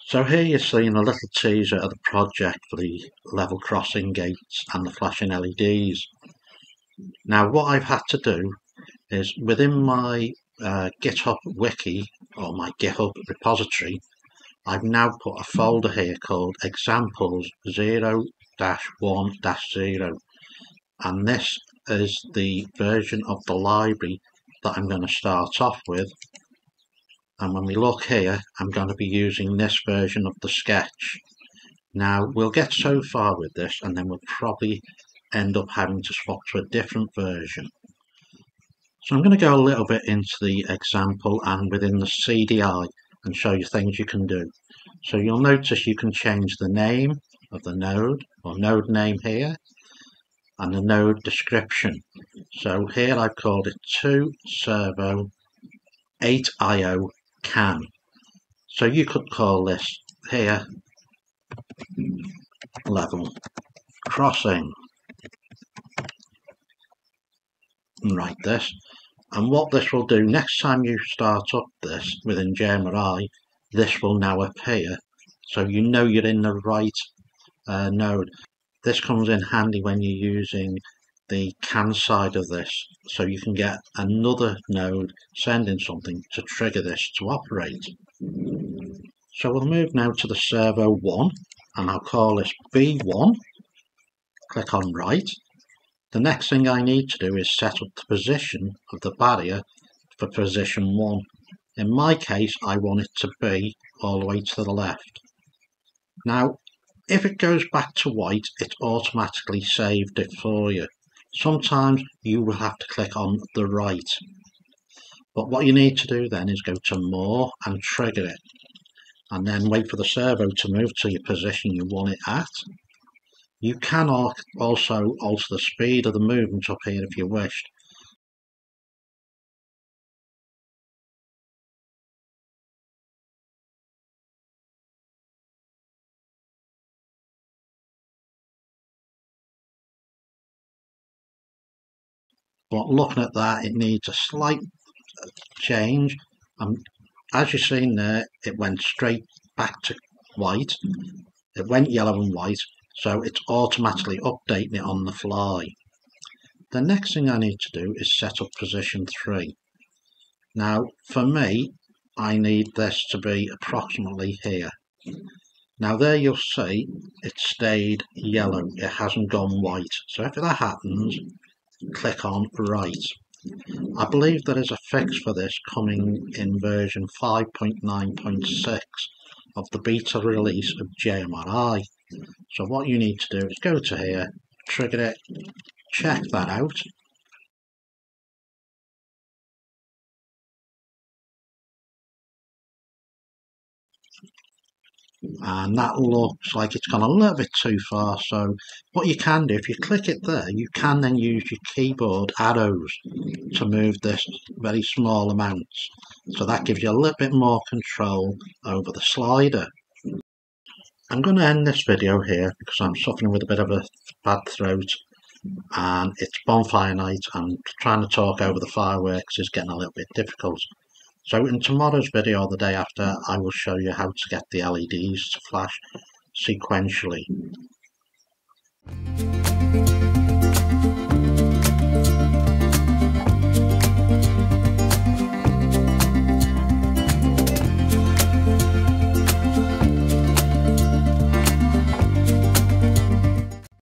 So here you're seeing a little teaser of the project for the level crossing gates and the flashing LEDs. Now what I've had to do is within my GitHub wiki or my GitHub repository, I've now put a folder here called examples 0-1-0, and this is the version of the library that I'm going to start off with. And when we look here, I'm going to be using this version of the sketch. Now we'll get so far with this and then we'll probably end up having to swap to a different version. So I'm going to go a little bit into the example and within the CDI and show you things you can do. So you'll notice you can change the name of the node or node name here and the node description. So here I've called it 2 servo 8 IO CAN. So you could call this here level crossing and write this. And what this will do next time you start up this within JMRI, this will now appear so you know you're in the right node. This comes in handy when you're using the CAN side of this, so you can get another node sending something to trigger this to operate. So we'll move now to the servo 1 and I'll call this B1. Click on write. The next thing I need to do is set up the position of the barrier for position 1. In my case, I want it to be all the way to the left. Now, if it goes back to white, it automatically saved it for you. Sometimes you will have to click on the right. But what you need to do then is go to more and trigger it. And then wait for the servo to move to your position you want it at. You can also alter the speed of the movement up here if you wished. But looking at that, it needs a slight change. As you've seen there, it went straight back to white. It went yellow and white, so it's automatically updating it on the fly. The next thing I need to do is set up position 3. Now, for me, I need this to be approximately here. Now there you'll see it stayed yellow, it hasn't gone white. So if that happens, click on write. I believe there is a fix for this coming in version 5.9.6 of the beta release of JMRI. So what you need to do is go to here, trigger it, check that out. And that looks like it's gone a little bit too far, so what you can do, if you click it there, you can then use your keyboard arrows to move this very small amounts, so that gives you a little bit more control over the slider. I'm going to end this video here because I'm suffering with a bit of a bad throat and it's bonfire night and trying to talk over the fireworks is getting a little bit difficult. So in tomorrow's video or the day after, I will show you how to get the LEDs to flash sequentially.